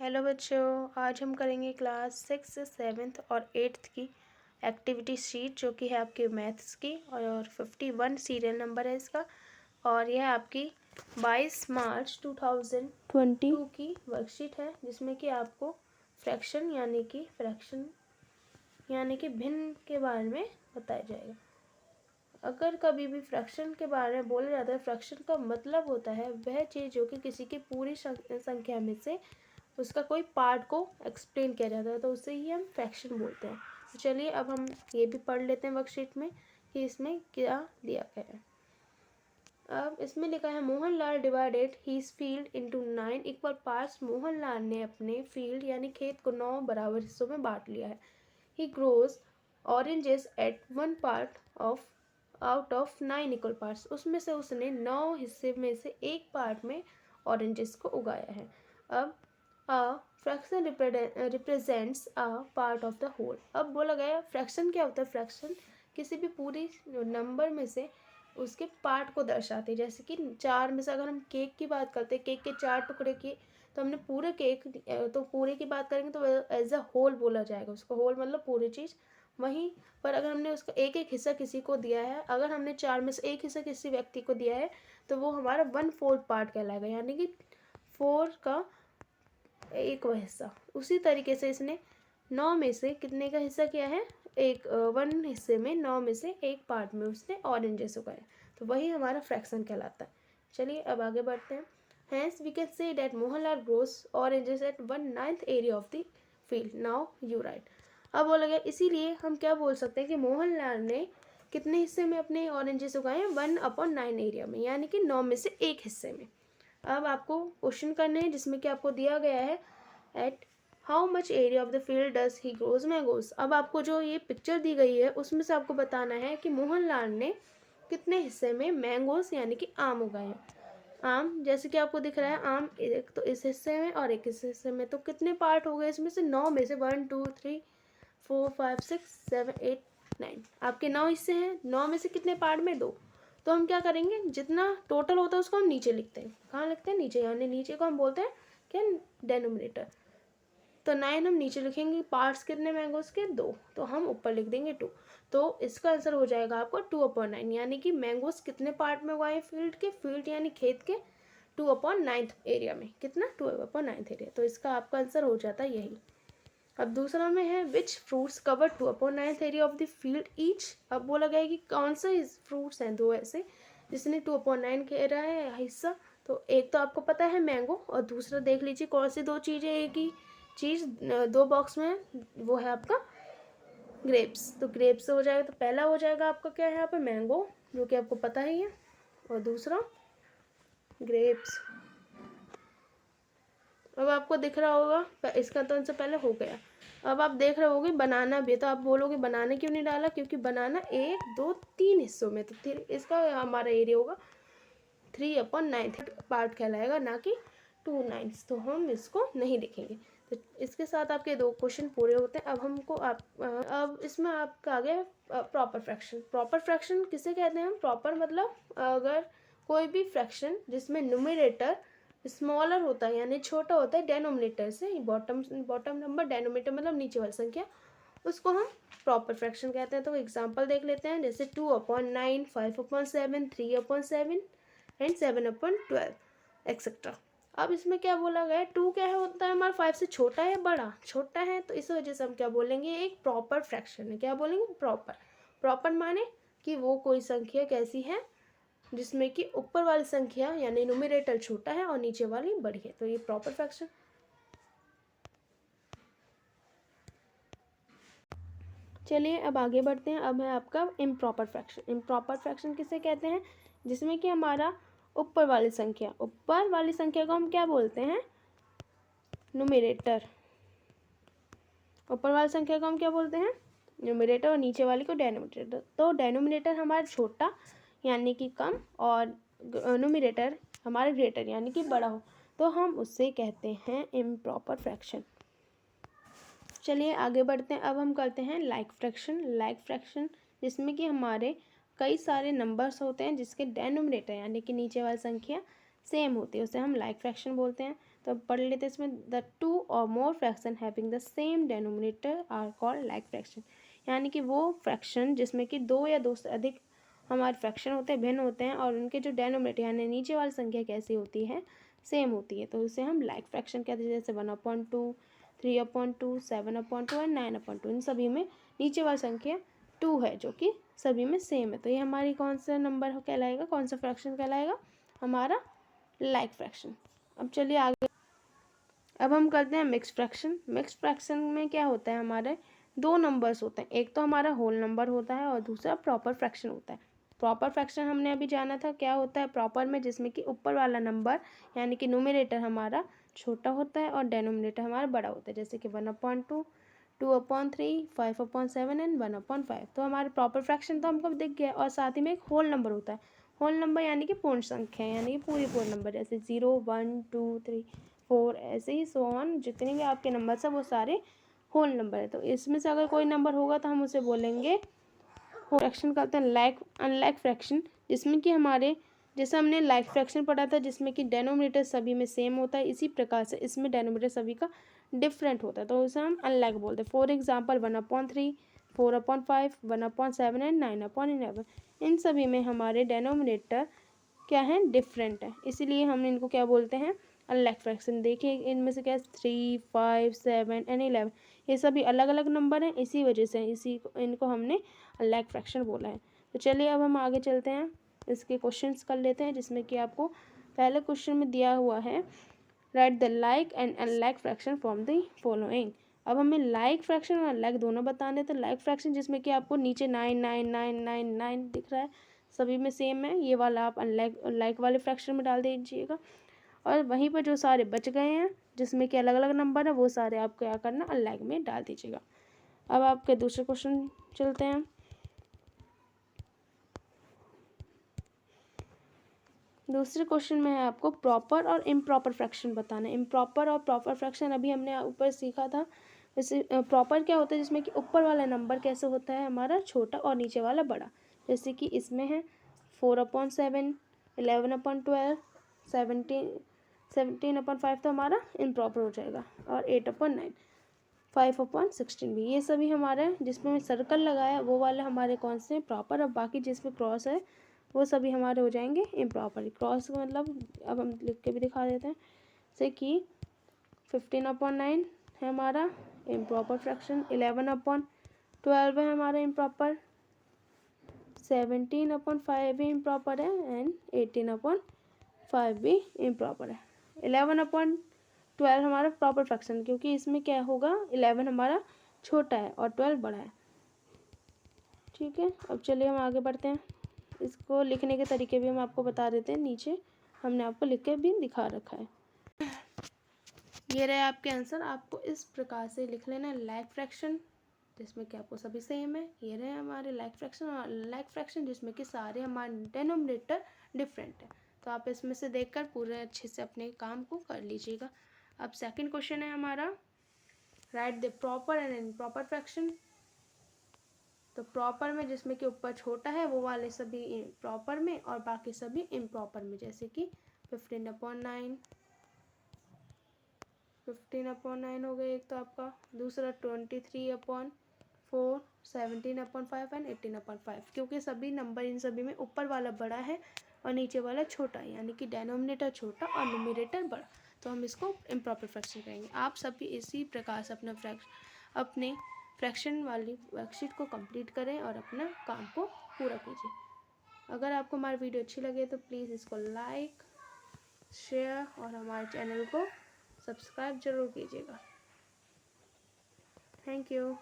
Hello बच्चों, आज हम करेंगे क्लास 6, 7 और 8th की एक्टिविटी शीट जो कि है आपके मैथ्स की और 51 सीरियल नंबर है इसका। और यह आपकी 22 मार्च 2022 की वर्कशीट है जिसमें कि आपको फ्रैक्शन यानी कि भिन्न के बारे में बताया जाएगा। अगर कभी भी फ्रैक्शन के बारे में बोला जाता है, फ्रैक्शन का मतलब होता है वह चीज़ जो कि किसी की पूरी संख्या में से उसका कोई पार्ट को एक्सप्लेन किया जाता है, तो उसे ही हम फ्रैक्शन बोलते हैं। तो चलिए अब हम ये भी पढ़ लेते हैं वर्कशीट में कि इसमें क्या दिया गया है। अब इसमें लिखा है Mohanlal divided his field into 9 equal parts. Mohanlal ने अपने फील्ड यानी खेत को 9 बराबर हिस्सों में बांट लिया है। He grows oranges at 1 part of out of 9 equal parts. उसमें से उसने 9 हिस्से में से एक पार्ट में ऑरेंजेस को उगाया है। अब fraction represents a part of the whole. अब बोला गया फ्रैक्शन क्या होता है। फ्रैक्शन किसी भी पूरी नंबर में से उसके पार्ट को दर्शाते हैं। जैसे कि 4 में से अगर हम केक की बात करते हैं, केक के 4 टुकड़े किए तो हमने पूरे केक तो पूरे की बात करेंगे तो एज अ होल बोला जाएगा उसको। होल मतलब पूरी चीज़। वहीं पर अगर हमने उसका एक एक हिस्सा किसी को दिया है, अगर हमने 4 में से एक हिस्सा किसी व्यक्ति को दिया है तो वो हमारा 1/4 पार्ट कहलाएगा, यानी कि 4 का एक वह हिस्सा। उसी तरीके से इसने 9 में से कितने का हिस्सा किया है, एक 1 हिस्से में 9 में से एक पार्ट में उसने ऑरेंजेस उगाए, तो वही हमारा फ्रैक्शन कहलाता है। चलिए अब आगे बढ़ते हैं। Hence we can say that Mohanlal grows oranges at 1/9 area of the field. Now you write. अब बोला गया इसीलिए हम क्या बोल सकते हैं कि मोहनलाल ने कितने हिस्से में अपने ऑरेंजेस उगाए हैं, 1/9 एरिया में, यानी कि 9 में से एक हिस्से में। अब आपको क्वेश्चन करने हैं जिसमें कि आपको दिया गया है at how much area of the field does he grows mangoes. अब आपको जो ये पिक्चर दी गई है उसमें से आपको बताना है कि मोहनलाल ने कितने हिस्से में मैंगोज यानी कि आम उगाए हैं। आम जैसे कि आपको दिख रहा है, आम एक तो इस हिस्से में और एक इस हिस्से में, तो कितने पार्ट हो गए इसमें से, 9 में से 1 2 3 4 5 6 7 8 9 आपके 9 हिस्से हैं। 9 में से कितने पार्ट में, 2। तो हम क्या करेंगे, जितना टोटल होता है उसको हम नीचे लिखते हैं। कहाँ लिखते हैं, नीचे, यानी नीचे को हम बोलते हैं क्या, डेनोमिनेटर। तो 9 हम नीचे लिखेंगे, पार्ट्स कितने मैंगोज के, 2, तो हम ऊपर लिख देंगे 2। तो इसका आंसर हो जाएगा आपको 2/9, यानी कि मैंगोज कितने पार्ट में उगाए फील्ड के, फील्ड यानी खेत के 2/9 एरिया में, कितना 2/9 एरिया। तो इसका आपका आंसर हो जाता है यही। अब दूसरा में है which fruits cover 2/9 area of the field each. अब बोला गया है कि कौन से फ्रूट्स हैं, 2 ऐसे जिसने 2/9 घेरा है हिस्सा। तो एक तो आपको पता है मैंगो, और दूसरा देख लीजिए कौन सी 2 चीज़ें, एक ही चीज़ 2 बॉक्स में, वो है आपका ग्रेप्स। तो ग्रेप्स से हो जाएगा, तो पहला हो जाएगा आपका क्या है यहाँ पे, मैंगो, जो कि आपको पता ही है, और दूसरा ग्रेप्स। अब आपको दिख रहा होगा इसका तो आंसर पहले हो गया। अब आप देख रहे होगे बनाना भी, तो आप बोलोगे बनाना क्यों नहीं डाला, क्योंकि बनाना 1 2 3 हिस्सों में, तो इसका हमारा एरिया होगा 3/9 पार्ट कहलाएगा, ना कि 2/9। तो हम इसको नहीं लिखेंगे। तो इसके साथ आपके 2 क्वेश्चन पूरे होते हैं। अब हमको अब इसमें आपका आ गया प्रॉपर फ्रैक्शन। प्रॉपर फ्रैक्शन किसे कहते हैं हम, प्रॉपर मतलब अगर कोई भी फ्रैक्शन जिसमें न्यूमरेटर स्मॉलर होता है यानी छोटा होता है डेनोमिनेटर से, बॉटम नंबर, डेनोमिनेटर मतलब नीचे वाली संख्या, उसको हम प्रॉपर फ्रैक्शन कहते हैं। तो एग्जांपल देख लेते हैं, जैसे 2/9, 5/7, 3/7 एंड 7/12 एक्सेट्रा। अब इसमें क्या बोला गया है, 2 क्या है होता है हमारा 5 से छोटा है, बड़ा, छोटा है, तो इस वजह से हम क्या बोलेंगे, एक प्रॉपर फ्रैक्शन है। क्या बोलेंगे, प्रॉपर। प्रॉपर माने कि वो कोई संख्या कैसी है जिसमें कि ऊपर वाली संख्या यानी न्यूमरेटर छोटा है और नीचे वाली बड़ी है, तो ये प्रॉपर फ्रैक्शन। चलिए अब आगे बढ़ते हैं। अब है आपका इम्प्रॉपर फ्रैक्शन। इम्प्रॉपर फ्रैक्शन किसे कहते हैं, जिसमें कि हमारा ऊपर वाली संख्या को हम क्या बोलते हैं, न्यूमरेटर। ऊपर वाली संख्या को हम क्या बोलते हैं, न्यूमरेटर, और नीचे वाली को डेनोमिनेटर। तो डेनोमिनेटर हमारा छोटा यानी कि कम, और न्यूमरेटर हमारा ग्रेटर यानी कि बड़ा हो, तो हम उससे कहते हैं इम्प्रॉपर फ्रैक्शन। चलिए आगे बढ़ते हैं। अब हम करते हैं लाइक फ्रैक्शन। लाइक फ्रैक्शन जिसमें कि हमारे कई सारे नंबर्स होते हैं जिसके डेनोमिनेटर यानी कि नीचे वाली संख्या सेम होती है, उसे हम लाइक फ्रैक्शन बोलते हैं। तो अब पढ़ लेते हैं इसमें, द टू और more fraction having the same denominator are called like fraction. यानी कि वो फ्रैक्शन जिसमें कि दो या दो से अधिक हमारे फ्रैक्शन होते हैं, भिन्न होते हैं, और उनके जो डेनोमिनेटर यानी नीचे वाली संख्या कैसी होती है, सेम होती है, तो उसे हम लाइक फ्रैक्शन कहते हैं। जैसे 1/2, 3/2, 7/2 एंड 9/2, इन सभी में नीचे वाली संख्या 2 है जो कि सभी में सेम है। तो ये हमारी कौन सा नंबर कहलाएगा, कौन सा फ्रैक्शन कहलाएगा, हमारा लाइक फ्रैक्शन। अब चलिए आगे, अब हम करते हैं मिक्स फ्रैक्शन। मिक्स फ्रैक्शन में क्या होता है, हमारे दो नंबर्स होते हैं, एक तो हमारा होल नंबर होता है और दूसरा प्रॉपर फ्रैक्शन होता है। प्रॉपर फ्रैक्शन हमने अभी जाना था क्या होता है, प्रॉपर में जिसमें कि ऊपर वाला नंबर यानी कि न्यूमरेटर हमारा छोटा होता है और डेनोमिनेटर हमारा बड़ा होता है। जैसे कि 1/2, 2/3, 5/7 एंड 1/5। तो हमारे प्रॉपर फ्रैक्शन तो हमको दिख गया, और साथ ही में एक होल नंबर होता है। होल नंबर यानी कि पूर्ण संख्या, यानी कि पूरे नंबर, जैसे 0, 1, 2, 3, 4, ऐसे ही सो ऑन, जितने भी आपके नंबर सब वो सारे होल नंबर है। तो इसमें से अगर कोई नंबर होगा तो हम उसे बोलेंगे फ्रैक्शन करते हैं लाइक अनलाइक फ्रैक्शन, जिसमें कि हमारे, जैसे हमने लाइक फ्रैक्शन पढ़ा था जिसमें कि डेनोमिनेटर सभी में सेम होता है, इसी प्रकार से इसमें डेनोमिनेटर सभी का डिफरेंट होता है, तो उसे हम अनलाइक बोलते हैं। फॉर एग्जाम्पल 1/3, 4/5, 1/7 एंड 9/11, इन सभी में हमारे डेनोमिनेटर क्या है, डिफरेंट है, इसीलिए हम इनको क्या बोलते हैं, अनलाइक फ्रैक्शन। देखिए इनमें से क्या है, 3, 5, 7 एंड 11, ये सभी अलग अलग नंबर हैं, इसी वजह से इनको हमने अनलाइक फ्रैक्शन बोला है। तो चलिए अब हम आगे चलते हैं, इसके क्वेश्चंस कर लेते हैं, जिसमें कि आपको पहले क्वेश्चन में दिया हुआ है, right the like and unlike fraction from the following. अब हमें लाइक फ्रैक्शन और अनलाइक दोनों बताने, तो लाइक फ्रैक्शन जिसमें कि आपको नीचे 99999 दिख रहा है, सभी में सेम है, ये वाला आप अनलाइक वाले फ्रैक्शन में डाल दीजिएगा, और वहीं पर जो सारे बच गए हैं जिसमें कि अलग अलग नंबर है, वो सारे आप क्या करना, अनलाइक में डाल दीजिएगा। अब आपके दूसरे क्वेश्चन चलते हैं। दूसरे क्वेश्चन में है आपको प्रॉपर और इम्प्रॉपर फ्रैक्शन बताना है। इम्प्रॉपर और प्रॉपर फ्रैक्शन अभी हमने ऊपर सीखा था। जैसे प्रॉपर क्या होता है, जिसमें कि ऊपर वाला नंबर कैसे होता है हमारा छोटा और नीचे वाला बड़ा, जैसे कि इसमें है 4/7, 11/12, 17/5 तो हमारा इम्प्रॉपर हो जाएगा, और 8/9, 5/16 भी, ये सभी हमारे जिसमें सर्कल लगाया वो वाले हमारे कौन से प्रॉपर, और बाकी जिसमें क्रॉस है वो सभी हमारे हो जाएंगे इम्प्रॉपर। क्रॉस का मतलब अब हम लिख के भी दिखा देते हैं, जैसे कि 15/9 है हमारा इम्प्रॉपर फ्रैक्शन, 11/12 है हमारा इम्प्रॉपर, 17/5 भी इम्प्रॉपर है, एंड 18/5 भी इम्प्रॉपर है। 11/12 हमारा प्रॉपर फ्रैक्शन, क्योंकि इसमें क्या होगा, 11 हमारा छोटा है और 12 बड़ा है। ठीक है, अब चलिए हम आगे बढ़ते हैं। इसको लिखने के तरीके भी हम आपको बता देते हैं, नीचे हमने आपको लिख के भी दिखा रखा है। ये रहे आपके आंसर, आपको इस प्रकार से लिख लेना है, लाइक फ्रैक्शन जिसमें कि आपको सभी सेम है, ये रहे हमारे लाइक फ्रैक्शन, और लाइक फ्रैक्शन जिसमें कि सारे हमारे डेनोमिनेटर डिफरेंट है। तो आप इसमें से देखकर पूरे अच्छे से अपने काम को कर लीजिएगा। अब सेकंड क्वेश्चन है हमारा, right the proper and improper fraction. तो प्रॉपर में जिसमें कि ऊपर छोटा है वो वाले सभी प्रॉपर में, और बाकी सभी इम्प्रॉपर में, जैसे कि 15/9 हो गया एक तो आपका, दूसरा 23/4, 17/5 एंड 18/5, क्योंकि सभी नंबर इन सभी में ऊपर वाला बड़ा है और नीचे वाला छोटा है, यानी कि डेनोमिनेटर छोटा और न्यूमरेटर बड़ा, तो हम इसको इम्प्रॉपर फ्रैक्शन कहेंगे। आप सभी इसी प्रकार से अपने फ्रैक्शन वाली वर्कशीट को कंप्लीट करें और अपना काम को पूरा कीजिए। अगर आपको हमारी वीडियो अच्छी लगे तो प्लीज़ इसको लाइक, शेयर और हमारे चैनल को सब्सक्राइब जरूर कीजिएगा। Thank you.